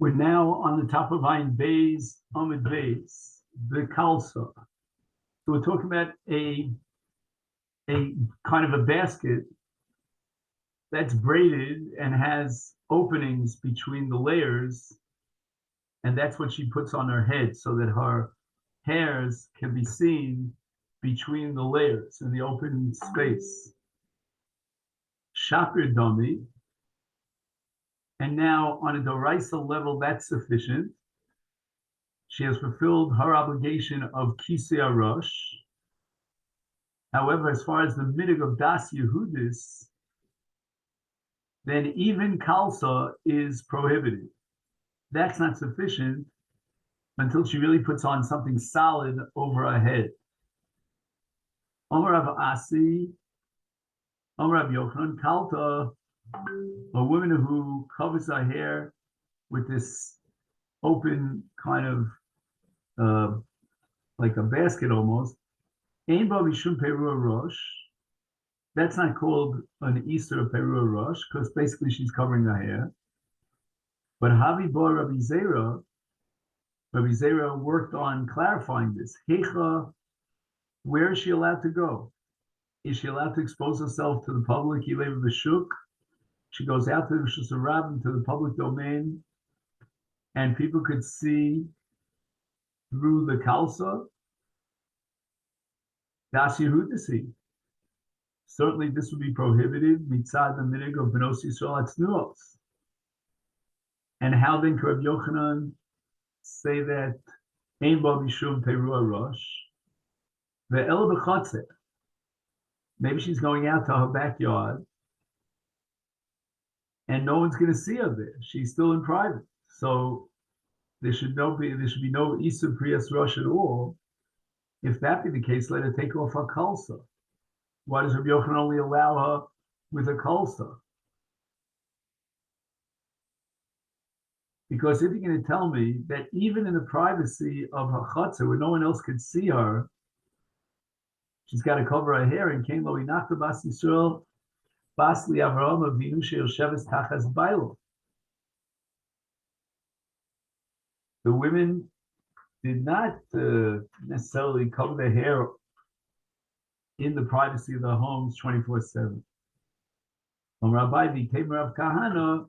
We're now on the top of Ayin Beis, Amid Beis, the Kalsa. So we're talking about a kind of a basket that's braided and has openings between the layers, and that's what she puts on her head so that her hairs can be seen between the layers in the open space. Shapir Domi. And now on a Doraisa level, that's sufficient. She has fulfilled her obligation of Kisei Arosh. However, as far as the mitig of Das Yehudis, then even Kalsa is prohibited. That's not sufficient until she really puts on something solid over her head. Omer Rav Asi, Omer Rav Yochanan, Kalta, a woman who covers her hair with this open kind of like a basket almost. Ein ba mishum perua rosh. That's not called an Easter perua rosh because basically she's covering her hair. But Havi ba Rabbi Zera worked on clarifying this. Hecha, where is she allowed to go? Is she allowed to expose herself to the public? Yilev b'shuk. She goes out to the Rishus Rabbim, to the public domain, and people could see through the Kalsa. Das Yehudisi. Certainly this would be prohibited, mitzad the minig of Benos Yisrael Atznuos. And how then could Rabbi Yochanan say that Ein Bo Mishum Perua Rosh? The El B'Chotzer. Maybe she's going out to her backyard, and no one's going to see her there. She's still in private, so there should be no Isur Priyas Rosh at all. If that be the case, let her take off her kalsa. Why does Rabbi Yochanan only allow her with a kalsa? Because if you're going to tell me that even in the privacy of her chutzah, where no one else could see her, she's got to cover her hair, and came lo inachta bas Yisrael bas li Avraham avinu she'yosheves tachas bailo. The women did not necessarily cover their hair in the privacy of their homes 24/7. When Rabbi became Rav Kahana,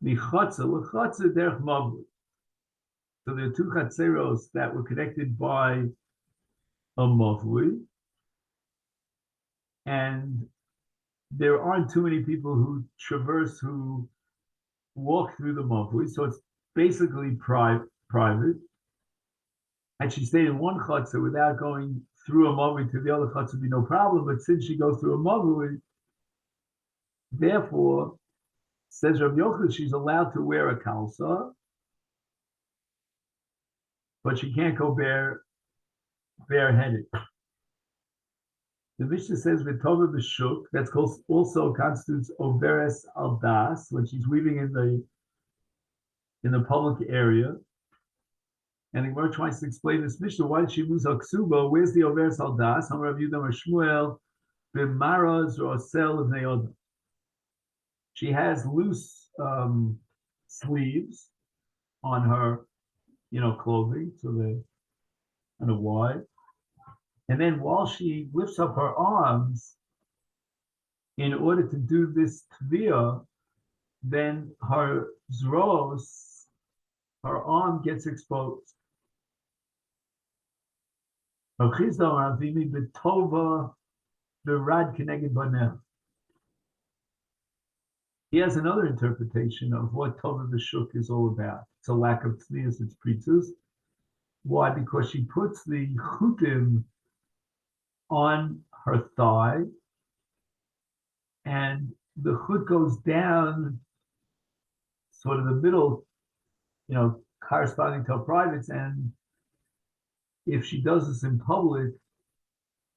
michotza l'chotza derech mavli. So there are two chatzeros that were connected by a mavli, and there aren't too many people who walk through the mavli, so it's basically private. And she stayed in one chutzah without going through a mavli to the other chutzah would be no problem. But since she goes through a mavli, therefore, says Rabbi Yochanan, she's allowed to wear a kalsa, but she can't go bareheaded. The Mishnah says v'tova b'shuk. That's also constitutes overes al das when she's weaving in the public area. And the Gemara tries to explain this Mishnah. Why did she lose her ksuba? Where's the overes al das? Some Rav Yudam or Shmuel b'maraz or sel of neodah. She has loose sleeves on her, clothing, so they're kind of wide. And then while she lifts up her arms, in order to do this tviyah, then her zros, her arm gets exposed. He has another interpretation of what Tova B'Shuk is all about. It's a lack of tznius, it's pritus. Why? Because she puts the chutim on her thigh, and the chut goes down sort of the middle, corresponding to her privates. And if she does this in public,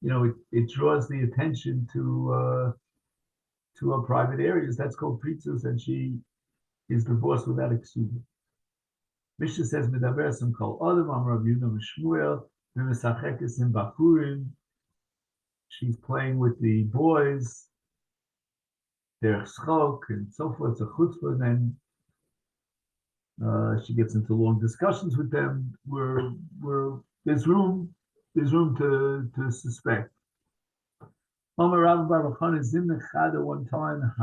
it draws the attention to her private areas. That's called pritzos, and she is divorced without exuda. Mishnah says, "Medaber some kol adam Rav Yudam Shmuel v'mesachekes in bachurim." She's playing with the boys, their schok and so forth. It's a chutzpah. Then She gets into long discussions with them. There's room to suspect. One time, I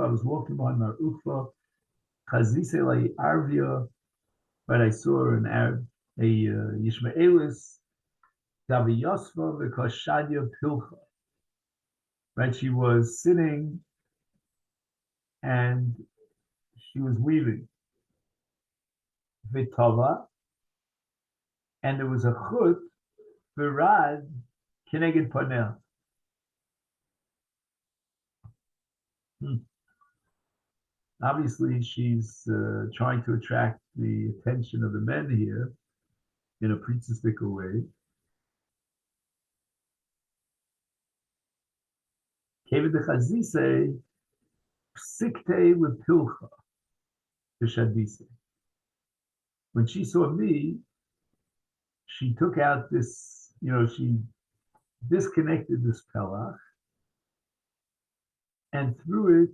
was walking behind my Ukva, but I saw an Arab, a Yishmaelis, right? She was sitting and she was weaving. Vitova, and there was a chut, virad, keneged panel. Obviously, she's trying to attract the attention of the men here in a pretensical way. Kevin de Chazise, psikte lepilcha, b'shadise. When she saw me, she took out this, she disconnected this pelach and threw it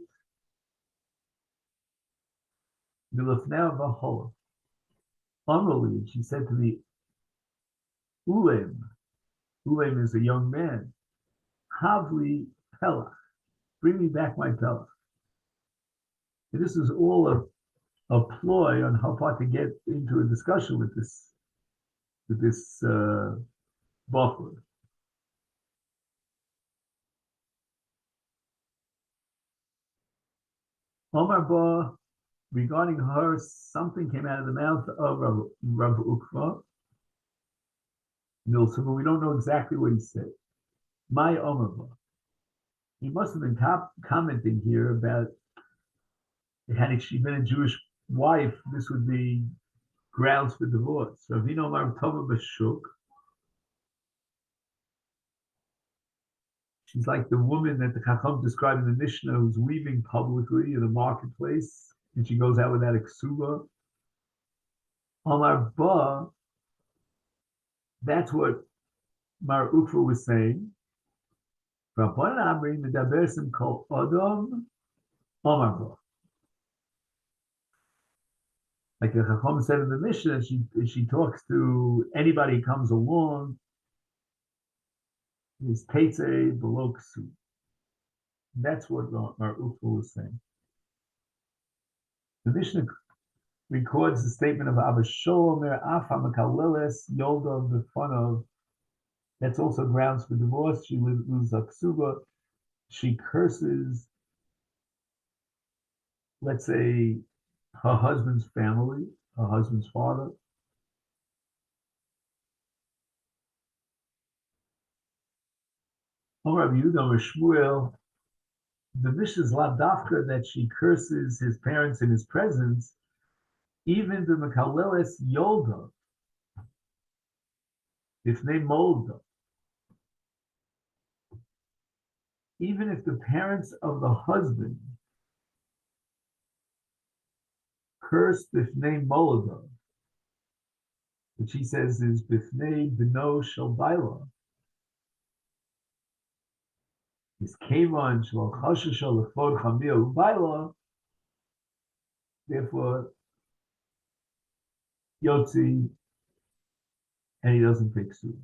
milafnei v'hola. Amrali, she said to me, Ulem is a young man. Havli pelach, bring me back my pelach. And this is all a ploy on her part to get into a discussion with this buffer. Omar Ba, regarding her, something came out of the mouth of Rav Ukva, Milsa, but we don't know exactly what he said. My Omar Ba. He must have been commenting here about, had she been a Jewish wife, this would be grounds for divorce. Ravino Mar Tova B'Shuk. She's like the woman that the Chacham described in the Mishnah who's weaving publicly in the marketplace, and she goes out without a ksuba. Omar Ba, that's what Mar Ukva was saying. Rabbanan Amri Medabersim Kol Adam Omar Ba. Like the Chacham said in the Mishnah, she talks to anybody who comes along, is Teitze below Ksu. That's what Mar Ukva was saying. The Mishnah records the statement of Abba Sholomer Af HaMakaleles Yolda B'Fanav. That's also grounds for divorce. She loses a ksuba. She curses, let's say, her husband's family, her husband's father. Rabbi Yehuda or Shmuel, the Mishnah's lavdafka that she curses his parents in his presence, even the Mekaleles Yolda, if they molda, even if the parents of the husband cursed bifnei molda, which he says is bifnei beno shel baila, is kevan shel chashish lefod chamil baila, therefore Yotzi, and he doesn't take suit.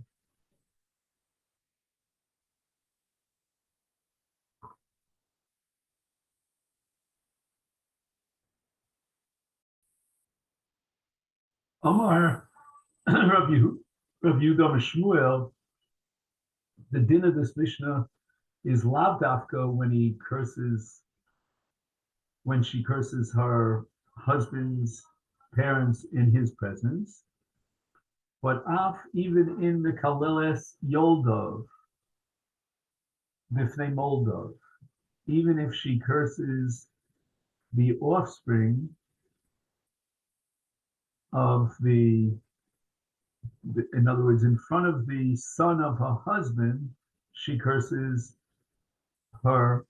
Amar Rav Yehuda Shmuel, the din of this Mishnah is lav dafka when she curses her husband's parents in his presence, but even in the Kaleles Yoldov, Bifnei Moldov, even if she curses the offspring of in other words, in front of the son of her husband, she curses her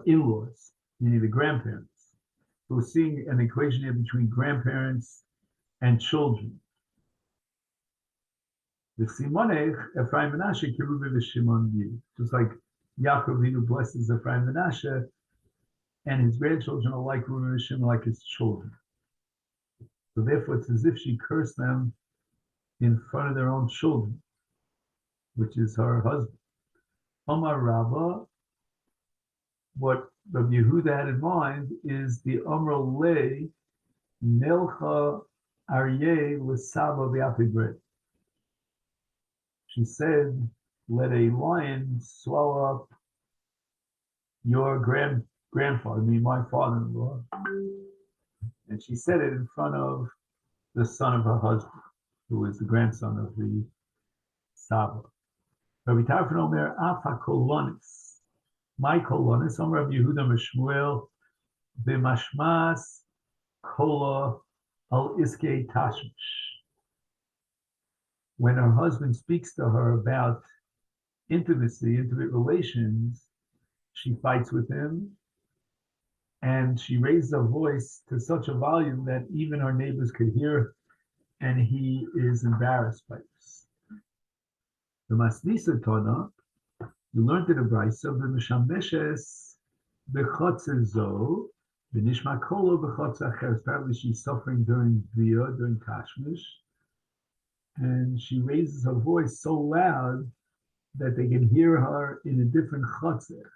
in-laws, meaning the grandparents. So we're seeing an equation here between grandparents and children. The Simonech, Ephraim Menashe, Kirubi v'Shimon Yi. Just like Yaakov Avinu blesses Ephraim Menashe, and his grandchildren are like Rishim, like his children. So therefore, it's as if she cursed them in front of their own children, which is her husband. Omar Rabbah, what Rabbi Yehuda had in mind is the Amr Le Nelcha Aryeh L'Saba V'Apigret. She said, let a lion swallow up your grandfather, I mean my father-in-law. And she said it in front of the son of her husband, who was the grandson of the Saba. Rabbi Tarfon Omer Afa Kolonis. My Kolonis, Omer Rabbi Yehuda Meshmuel, B'mashmas Kola Al Iske Tashmish. When her husband speaks to her about intimacy, intimate relations, she fights with him, and she raises her voice to such a volume that even her neighbors could hear, and he is embarrassed by this. The Masnisa Tana, we learned in the Brisa, the Mishameshes Bechotzezo, the Nishma Kolo Bechotzacher. Apparently, she's suffering during Via, during Tashmish, and she raises her voice so loud that they can hear her in a different chotzer.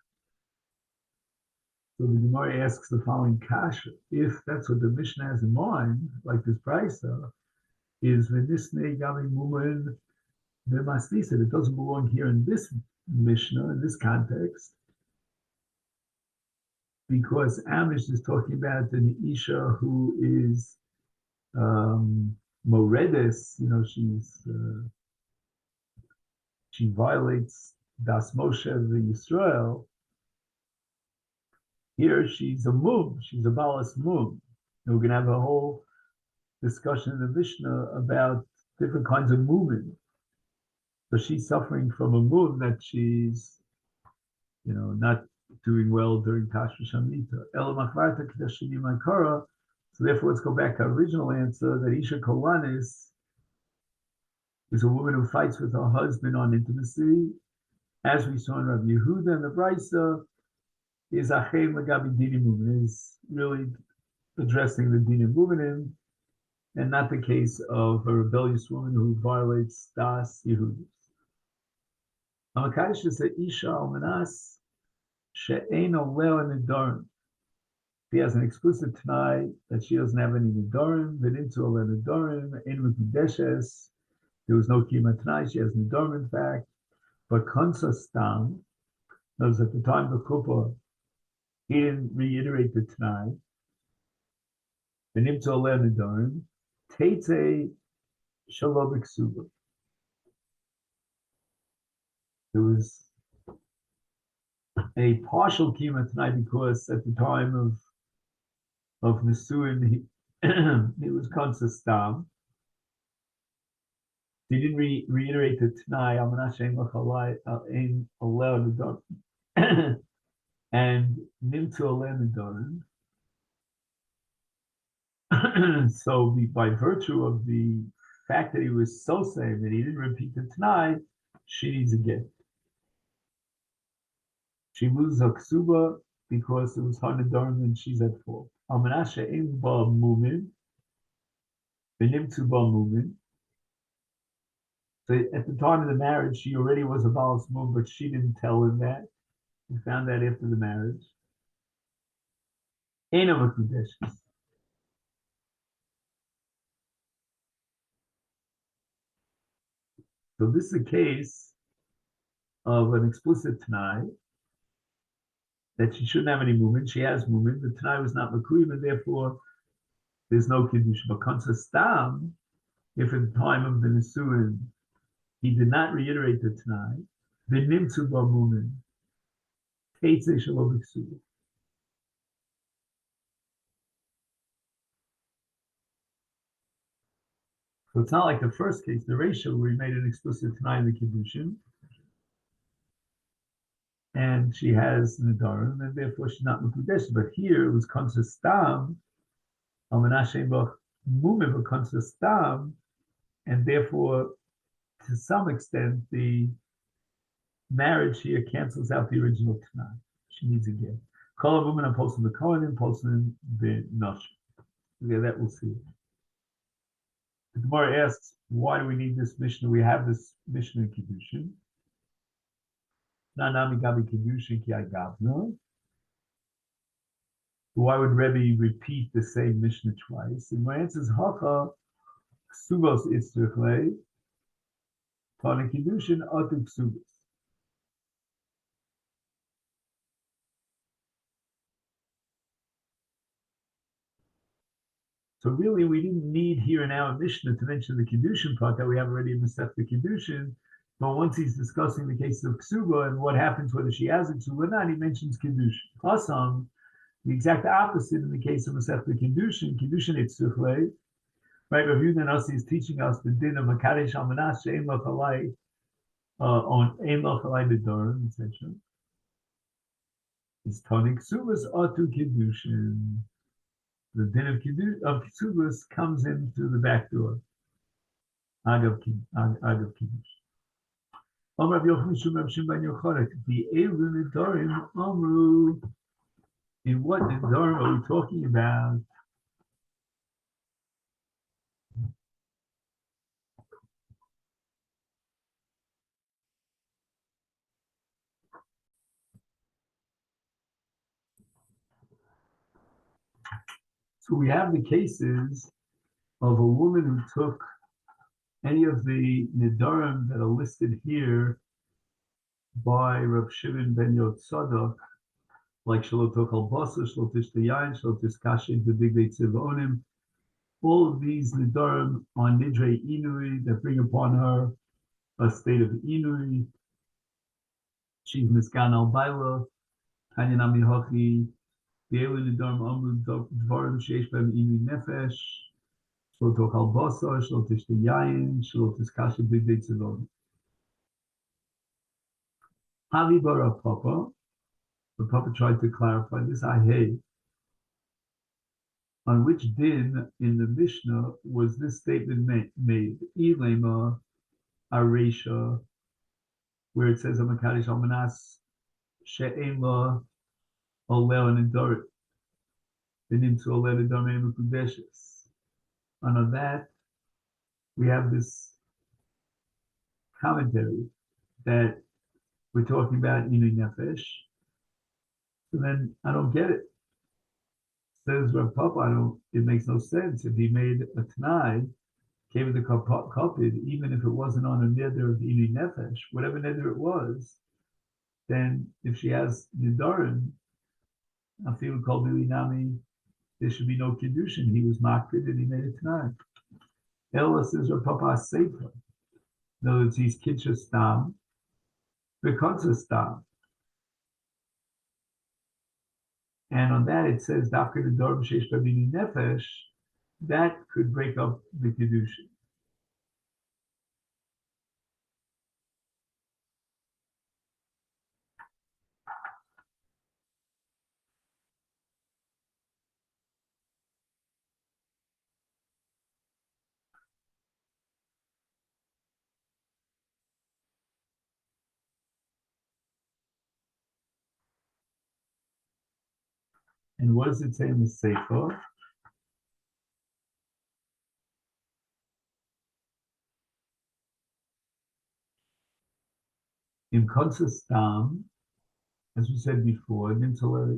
So the Gemara asks the following kasha: if that's what the Mishnah has in mind, like this Brisa, is v'nisnei gami mumen v'masnisa, it doesn't belong here in this Mishnah, in this context, because Amish is talking about an Isha who is moredes, she violates Das Moshe Yisrael. Here she's a mum, she's a balas mum. And we're going to have a whole discussion in the Mishnah about different kinds of movement. So she's suffering from a mum that she's, not doing well during Tashmish Hamita. Ela Machvarta Kedeshini Makara. So therefore, let's go back to our original answer that Isha Kolanis is a woman who fights with her husband on intimacy, as we saw in Rabbi Yehuda and the Brisa. Is Achem Lagabi Dinim Mumin, is really addressing the Dinim Muminim, and not the case of a rebellious woman who violates Das Yehudis. Amakadosh is the Isha Almanas She'ein Oleh Nidarim. He has an explicit Tanai that she doesn't have any Nidarim, V'nimtzu Oleh Nidarim, Ein Mekudeshes. There was no Kima Tanai, she has Nidarim in fact, but Kansa Stam, knows at the time of the Kuppah, he didn't reiterate the Tanai. V'nimtzu Oleh Nidarim, Teitze Shalom Iksuba. There was a partial kima tonight because at the time of Nisuin, he was consistam. He didn't reiterate the Tanai, Amanashem Lachalai, Ein Oleh Nidarim, and Nimtu Oleh Nidarim. So by virtue of the fact that he was so saying that he didn't repeat the Tanai, she needs a get. She loses her ksuba because it was her nidarim and she's at fault. Almanasha ein ba mumin, v'nimtu ba mumin. So at the time of the marriage, she already was a balas mum, but she didn't tell him that. He found that after the marriage. Ein amakudeshes. So this is a case of an explicit Tanai that she shouldn't have any movement. She has movement. The Tanai was not Makuyim, and therefore there's no Kiddush. But Kansastam, if at the time of the Nisuin he did not reiterate the Tanai, the Nimtzu Ba Mumin, Teitze Shalom Iksuba. So it's not like the first case, the ratio where he made an explicit Tanai in the Kiddushin, and she has Nidarim, and therefore she's not Mekudesh. But here it was Kansastam, Almanashem Bach Mumim Kansastam, and therefore to some extent the marriage here cancels out the original Tanai. She needs a get. Kol women are posting the Kohanim, posting the Nash. Okay, that we'll see. The Gemara asks, why do we need this Mishnah? We have this Mishnah in Kiddushin. Nanami Gabi Kiddushin Ki Agavna. Why would Rebbe repeat the same Mishnah twice? And my answer is Hacha Ksubos Itzrichle Tana Kiddushin Atu Ksubos. So really, we didn't need here in our Mishnah to mention the Kiddushin part that we have already in the Masechet Kiddushin. But once he's discussing the case of Ksuba and what happens whether she has a Ksuba or not, he mentions Kiddushin. Asam, the exact opposite in the case of Masechet Kiddushin, Kiddushin Itzrichle. Right, Rav Yehuda Nasi is teaching us the din of Makadesh Almanas She'en Lo Chalai on Ein Lo Chalai B'Dorim, etc. It's Toni Ksubas Atu Kiddushin. The din of Ksubas comes in through the back door. Agav Kiddush. Rav Yochanan Shum Rav Shimon Yochorek. The Eilu Nidorim Amru. In what Nidorim are we talking about? So we have the cases of a woman who took any of the nidarim that are listed here by Rav Shimon ben Yotzadok, like Shalotok al Basa, Shalotish Tayayin, Shalotish Kashin, the Big Beit Zivonim. All of these nidarim on Nidre Inui that bring upon her a state of Inui. She's Miskan al Baila, Tanyanami Hochi, the Elu nidarim Amru Dvarim Sheish Bem Inui Nefesh. Shalotok al Basa, Shalotish Tayayin, Shalotish Kashin, Big Beit Zivonim. Havi bara Papa, the Papa tried to clarify this. Hey, on which din in the Mishnah was this statement made? Ilema Aresha, where it says Amakadish Almanas She'en La Olel and Dorit, Dinim to Olel and Dorit Mekudeshes. And on that, we have this commentary that we're talking about Inu Nefesh. So then I don't get it. Says Rav Papa, it makes no sense. If he made a Tanai, gave it the Kapid, even if it wasn't on a neder of Inu Nefesh, whatever neder it was, then if she has Nidarim, I feel called Nami, there should be no Kiddushin. He was Makpid and he made a Tanai. Ella says Rav Papa Sefer. In other words, he's Kitcha Stam, Bekotza Stam. And on that it says Dafka the Dorm Sheish Babini Nefesh, that could break up the Kiddushin. And what does it say in the Sefer? In Kotzestam, as we said before, these are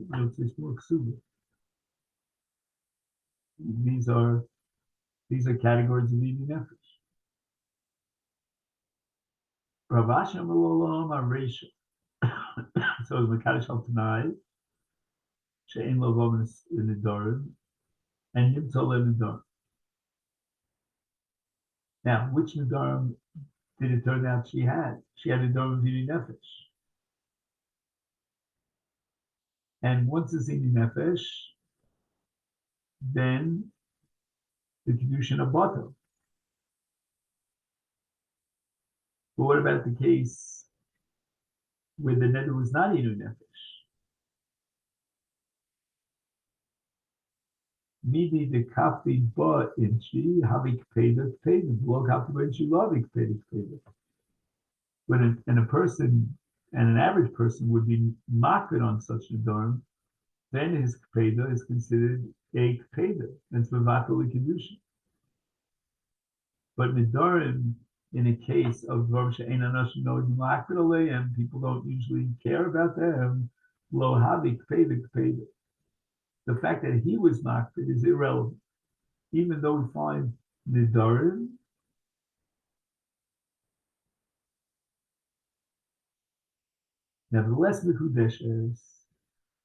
categories of Inu Nefesh. Rav Ashi Amar Lo Olam Aresha. So it's Makadosh Al Tanai, She'en Lo Vom in the Dorim, and Nimtzol in the Dorim. Now, which Nidarim did it turn out she had? She had a Nidarim of Inu Nefesh. And once it's Inu Nefesh, then the Kiddushin of Bottom. But what about the case where the neder was not Inu Nefesh? Maybe the kafi ba inchi havik peda log kafi ba inchi lavik peda. When a person and an average person would be mocked on such a dorm, then his kpeda is considered a kpeda, and it's mevatel kedusha. But nidarim, in a case of dvar she'ein anoshim nodim la'akbid aleihem, people don't usually care about them. Lo havi kpeda kpeda. The fact that he was makbid is irrelevant, even though we find nidarim. Nevertheless, mekudeshes,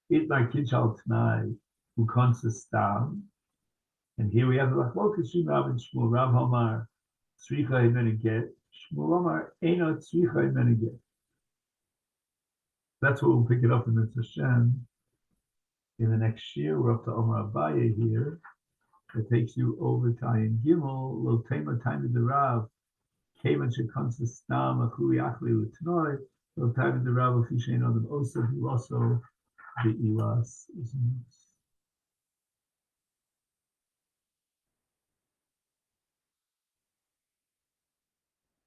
it like kinchal tnai, who stam. And here we have the Lachlokas Shim Rav and Shmuel. Rav Hamar Tzricha Himene Get. Shmuel Hamar Eino Tzricha Himene Get. That's what we'll pick it up in the Hashem in the next year. We're up to Omar Abaye here. It takes you over to Ayin Gimel. Lo Tema Time the Rav. Kevan Shekonsa Stam Achuli Achli L'Tnoi. Lo Time the Rav Fishein Odom Osa. Who also the Ilas is